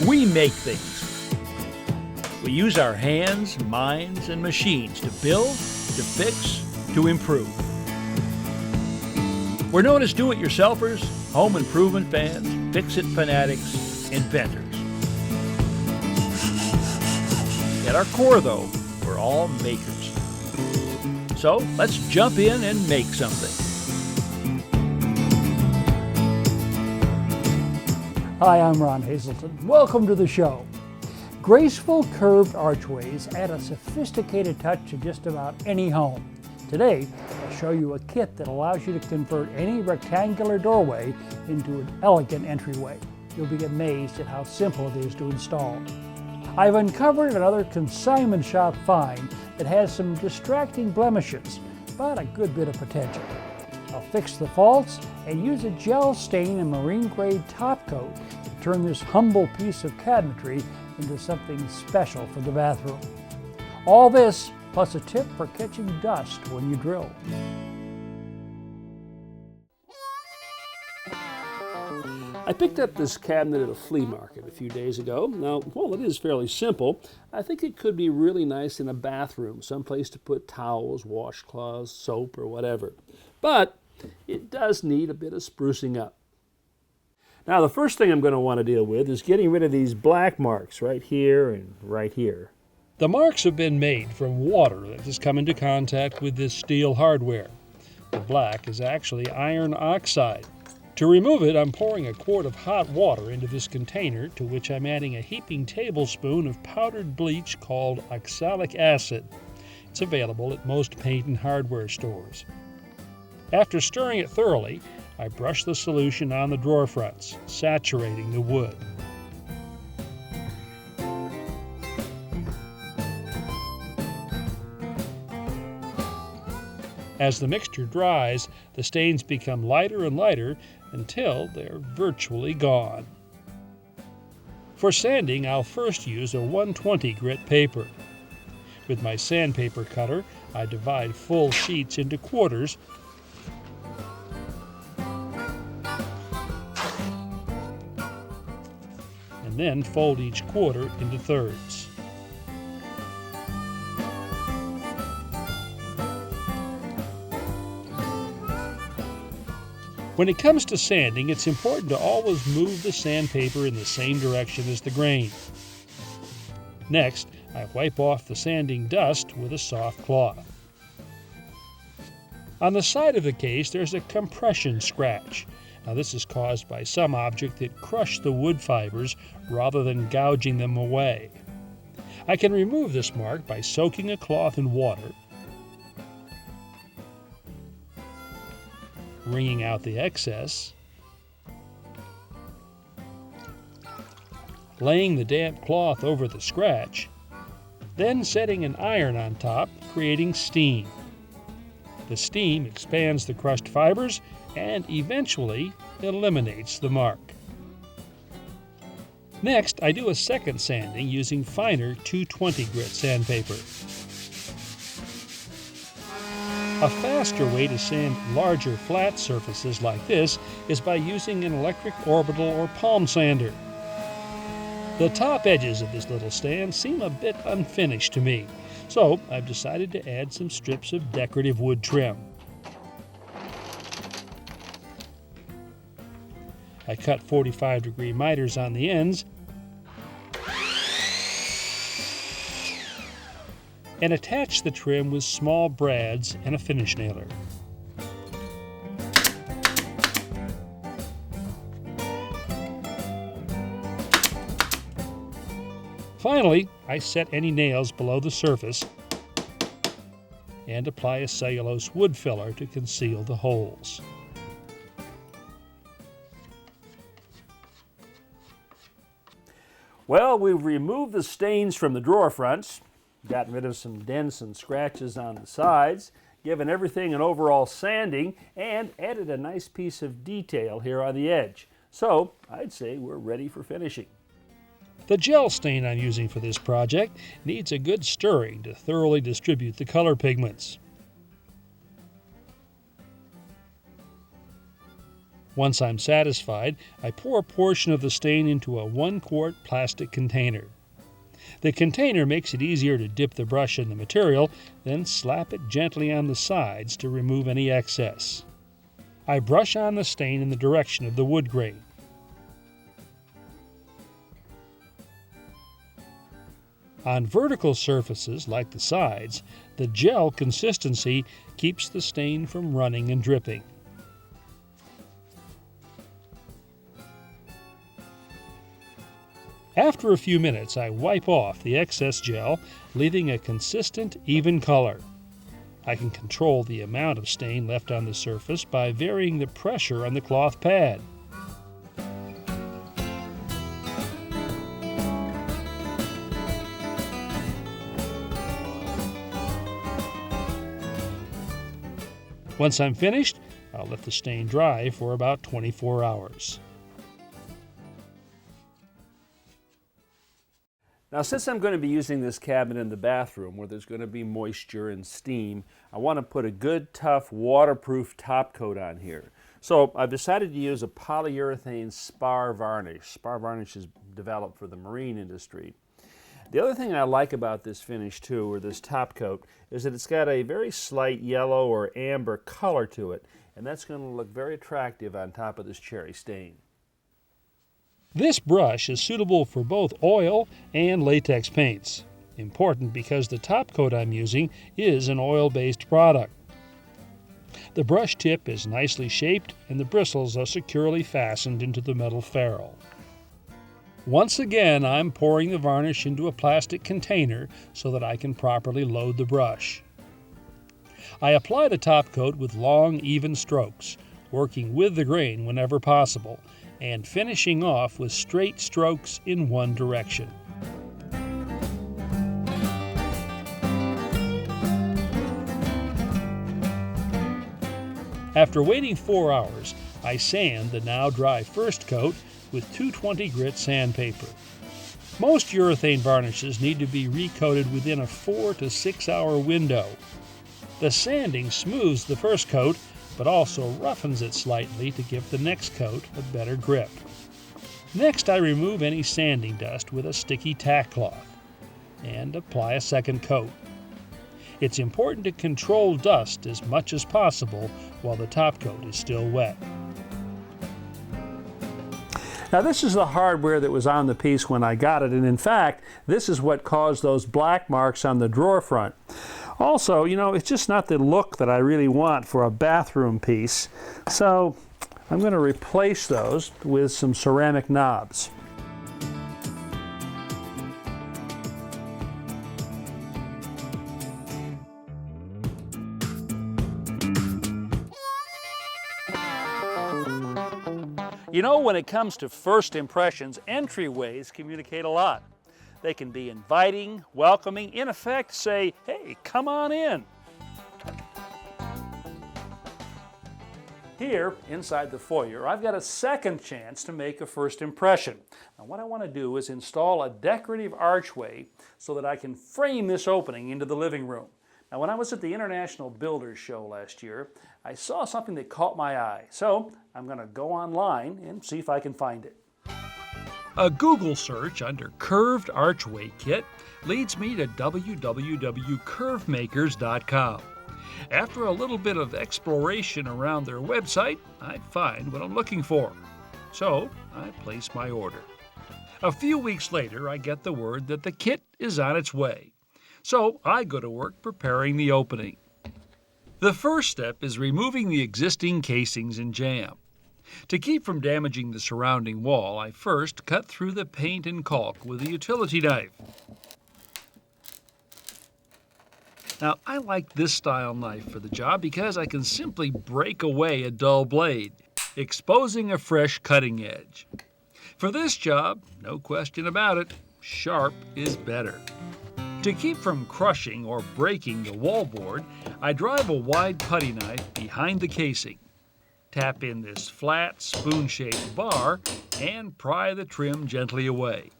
We make things. We use our hands, minds, and machines to build, to fix, to improve. We're known as do-it-yourselfers, home improvement fans, fix-it fanatics, inventors. At our core, though, we're all makers. So let's jump in and make something. Hi, I'm Ron Hazelton. Welcome to the show. Graceful curved archways add a sophisticated touch to just about any home. Today, I'll show you a kit that allows you to convert any rectangular doorway into an elegant entryway. You'll be amazed at how simple it is to install. I've uncovered another consignment shop find that has some distracting blemishes, but a good bit of potential. I'll fix the faults and use a gel stain and marine grade top coat to turn this humble piece of cabinetry into something special for the bathroom. All this plus a tip for catching dust when you drill. I picked up this cabinet at a flea market a few days ago. Now, while it is fairly simple, I think it could be really nice in a bathroom, someplace to put towels, washcloths, soap, or whatever. But it does need a bit of sprucing up. Now, the first thing I'm going to want to deal with is getting rid of these black marks right here and right here. The marks have been made from water that has come into contact with this steel hardware. The black is actually iron oxide. To remove it, I'm pouring a quart of hot water into this container, to which I'm adding a heaping tablespoon of powdered bleach called oxalic acid. It's available at most paint and hardware stores. After stirring it thoroughly, I brush the solution on the drawer fronts, saturating the wood. As the mixture dries, the stains become lighter and lighter until they're virtually gone. For sanding, I'll first use a 120 grit paper. With my sandpaper cutter, I divide full sheets into quarters and then fold each quarter into thirds. When it comes to sanding, it's important to always move the sandpaper in the same direction as the grain. Next, I wipe off the sanding dust with a soft cloth. On the side of the case, there's a compression scratch. Now, this is caused by some object that crushed the wood fibers rather than gouging them away. I can remove this mark by soaking a cloth in water, wringing out the excess, laying the damp cloth over the scratch, then setting an iron on top, creating steam. The steam expands the crushed fibers and eventually eliminates the mark. Next, I do a second sanding using finer 220 grit sandpaper. A faster way to sand larger flat surfaces like this is by using an electric orbital or palm sander. The top edges of this little stand seem a bit unfinished to me, so I've decided to add some strips of decorative wood trim. I cut 45-degree miters on the ends and attach the trim with small brads and a finish nailer. Finally, I set any nails below the surface and apply a cellulose wood filler to conceal the holes. Well, we've removed the stains from the drawer fronts, gotten rid of some dents and scratches on the sides, given everything an overall sanding, and added a nice piece of detail here on the edge. So I'd say we're ready for finishing. The gel stain I'm using for this project needs a good stirring to thoroughly distribute the color pigments. Once I'm satisfied, I pour a portion of the stain into a 1-quart plastic container. The container makes it easier to dip the brush in the material, then slap it gently on the sides to remove any excess. I brush on the stain in the direction of the wood grain. On vertical surfaces, like the sides, the gel consistency keeps the stain from running and dripping. After a few minutes, I wipe off the excess gel, leaving a consistent, even color. I can control the amount of stain left on the surface by varying the pressure on the cloth pad. Once I'm finished, I'll let the stain dry for about 24 hours. Now, since I'm going to be using this cabinet in the bathroom where there's going to be moisture and steam, I want to put a good, tough, waterproof top coat on here. So I've decided to use a polyurethane spar varnish. Spar varnish is developed for the marine industry. The other thing I like about this finish too, or this top coat, is that it's got a very slight yellow or amber color to it, and that's going to look very attractive on top of this cherry stain. This brush is suitable for both oil and latex paints. Important because the top coat I'm using is an oil-based product. The brush tip is nicely shaped and the bristles are securely fastened into the metal ferrule. Once again, I'm pouring the varnish into a plastic container so that I can properly load the brush. I apply the top coat with long, even strokes, working with the grain whenever possible, and finishing off with straight strokes in one direction. After waiting 4 hours, I sand the now dry first coat with 220 grit sandpaper. Most urethane varnishes need to be recoated within a 4 to 6 hour window. The sanding smooths the first coat, but also roughens it slightly to give the next coat a better grip. Next, I remove any sanding dust with a sticky tack cloth and apply a second coat. It's important to control dust as much as possible while the top coat is still wet. Now, this is the hardware that was on the piece when I got it, and in fact, this is what caused those black marks on the drawer front. Also, you know, it's just not the look that I really want for a bathroom piece, so I'm going to replace those with some ceramic knobs. You know, when it comes to first impressions, entryways communicate a lot. They can be inviting, welcoming, in effect say, hey, come on in. Here, inside the foyer, I've got a second chance to make a first impression. Now, what I want to do is install a decorative archway so that I can frame this opening into the living room. Now, when I was at the International Builders Show last year, I saw something that caught my eye. So I'm going to go online and see if I can find it. A Google search under Curved Archway Kit leads me to www.curvemakers.com. After a little bit of exploration around their website, I find what I'm looking for. So I place my order. A few weeks later, I get the word that the kit is on its way. So I go to work preparing the opening. The first step is removing the existing casings and jamb. To keep from damaging the surrounding wall, I first cut through the paint and caulk with a utility knife. Now, I like this style knife for the job because I can simply break away a dull blade, exposing a fresh cutting edge. For this job, no question about it, sharp is better. To keep from crushing or breaking the wallboard, I drive a wide putty knife behind the casing. Tap in this flat, spoon-shaped bar and pry the trim gently away.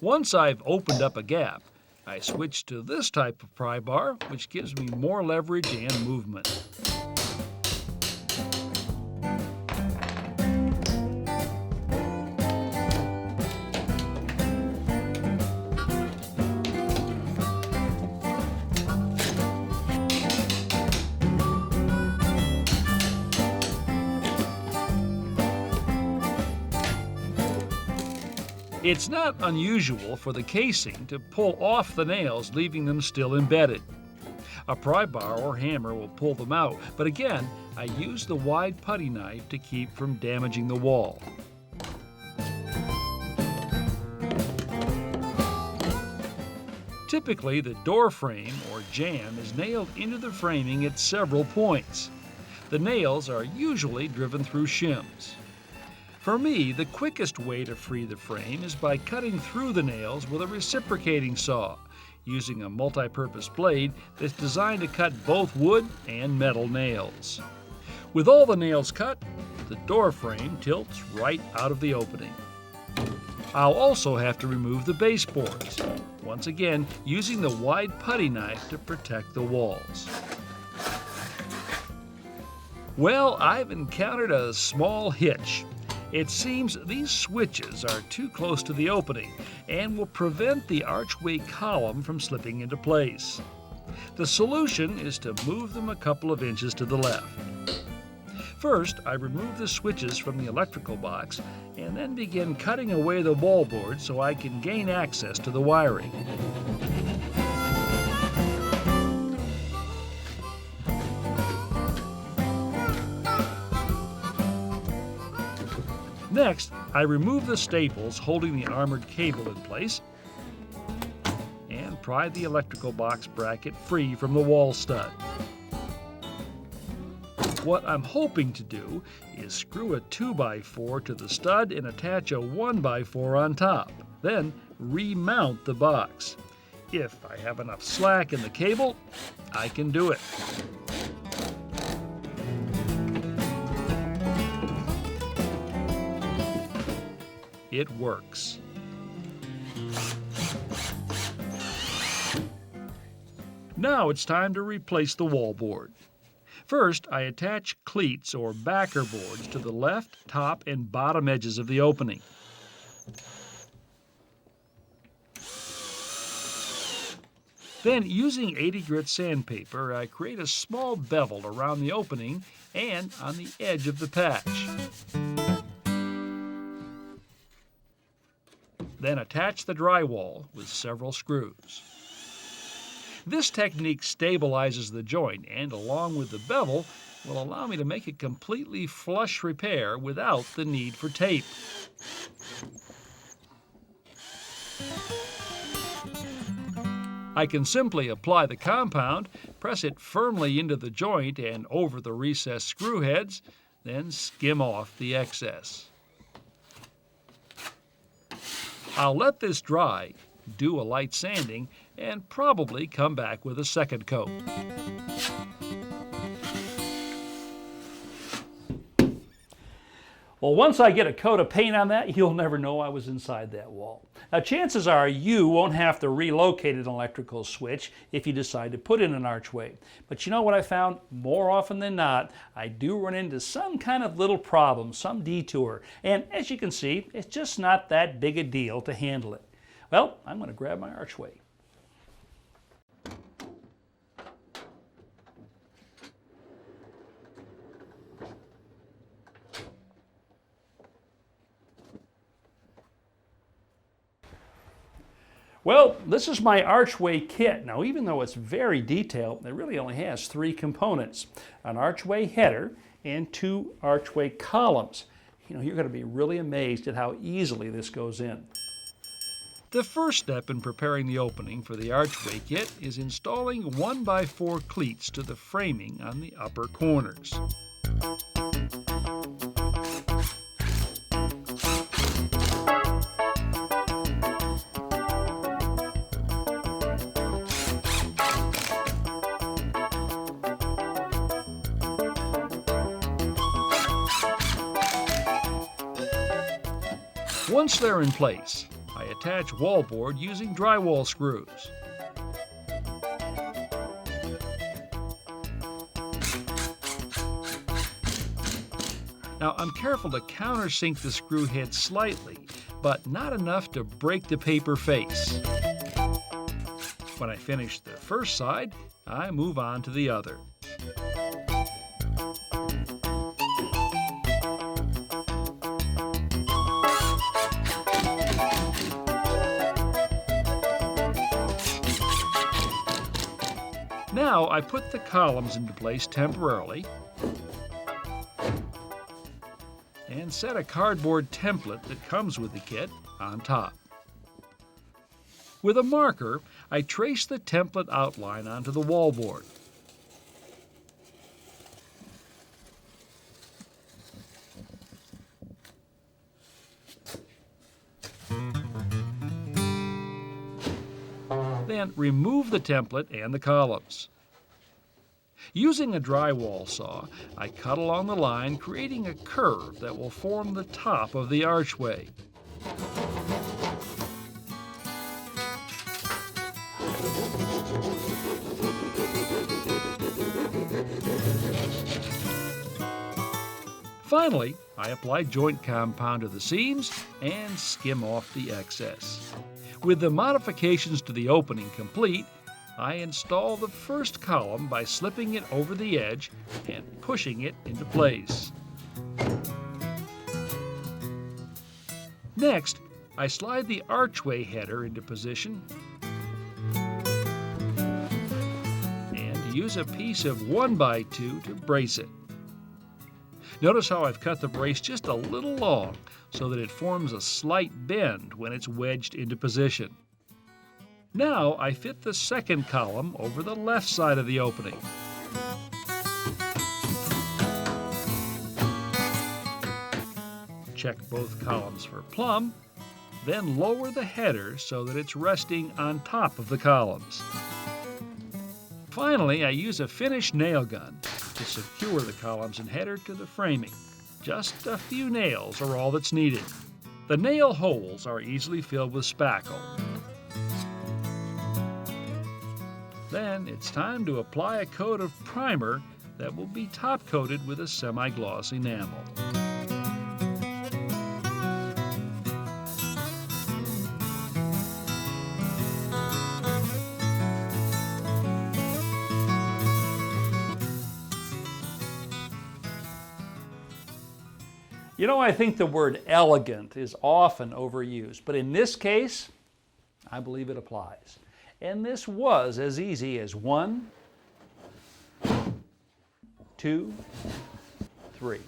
Once I've opened up a gap, I switch to this type of pry bar, which gives me more leverage and movement. It's not unusual for the casing to pull off the nails, leaving them still embedded. A pry bar or hammer will pull them out, but again, I use the wide putty knife to keep from damaging the wall. Typically, the door frame or jamb is nailed into the framing at several points. The nails are usually driven through shims. For me, the quickest way to free the frame is by cutting through the nails with a reciprocating saw, using a multi-purpose blade that's designed to cut both wood and metal nails. With all the nails cut, the door frame tilts right out of the opening. I'll also have to remove the baseboards, once again using the wide putty knife to protect the walls. Well, I've encountered a small hitch. It seems these switches are too close to the opening and will prevent the archway column from slipping into place. The solution is to move them a couple of inches to the left. First, I remove the switches from the electrical box and then begin cutting away the wallboard so I can gain access to the wiring. Next, I remove the staples holding the armored cable in place and pry the electrical box bracket free from the wall stud. What I'm hoping to do is screw a 2x4 to the stud and attach a 1x4 on top, then remount the box. If I have enough slack in the cable, I can do it. It works. Now it's time to replace the wallboard. First, I attach cleats or backer boards to the left, top, and bottom edges of the opening. Then, using 80 grit sandpaper, I create a small bevel around the opening and on the edge of the patch. Then attach the drywall with several screws. This technique stabilizes the joint and, along with the bevel, will allow me to make a completely flush repair without the need for tape. I can simply apply the compound, press it firmly into the joint and over the recessed screw heads, then skim off the excess. I'll let this dry, do a light sanding, and probably come back with a second coat. Well, once I get a coat of paint on that, you'll never know I was inside that wall. Now, chances are you won't have to relocate an electrical switch if you decide to put in an archway. But you know what I found? More often than not, I do run into some kind of little problem, some detour. And as you can see, it's just not that big a deal to handle it. Well, I'm going to grab my archway. Well, this is my archway kit. Now, even though it's very detailed, it really only has 3 components: an archway header and 2 archway columns. You know, you're going to be really amazed at how easily this goes in. The first step in preparing the opening for the archway kit is installing 1x4 cleats to the framing on the upper corners. Once they're in place, I attach wallboard using drywall screws. Now, I'm careful to countersink the screw head slightly, but not enough to break the paper face. When I finish the first side, I move on to the other. Now I put the columns into place temporarily and set a cardboard template that comes with the kit on top. With a marker, I trace the template outline onto the wallboard. Then remove the template and the columns. Using a drywall saw, I cut along the line, creating a curve that will form the top of the archway. Finally, I apply joint compound to the seams and skim off the excess. With the modifications to the opening complete, I install the first column by slipping it over the edge and pushing it into place. Next, I slide the archway header into position and use a piece of 1x2 to brace it. Notice how I've cut the brace just a little long so that it forms a slight bend when it's wedged into position. Now I fit the second column over the left side of the opening. Check both columns for plumb, then lower the header so that it's resting on top of the columns. Finally, I use a finished nail gun to secure the columns and header to the framing. Just a few nails are all that's needed. The nail holes are easily filled with spackle. Then it's time to apply a coat of primer that will be top-coated with a semi-gloss enamel. You know, I think the word elegant is often overused, but in this case, I believe it applies. And this was as easy as 1, 2, 3.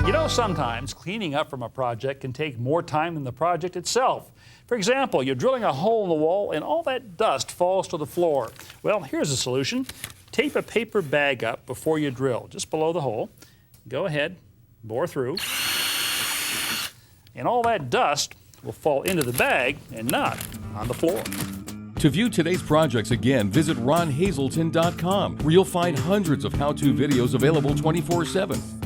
You know, sometimes cleaning up from a project can take more time than the project itself. For example, you're drilling a hole in the wall and all that dust falls to the floor. Well, here's a solution. Tape a paper bag up before you drill, just below the hole. Go ahead, bore through, and all that dust will fall into the bag and not on the floor. To view today's projects again, visit ronhazelton.com, where you'll find hundreds of how-to videos available 24/7.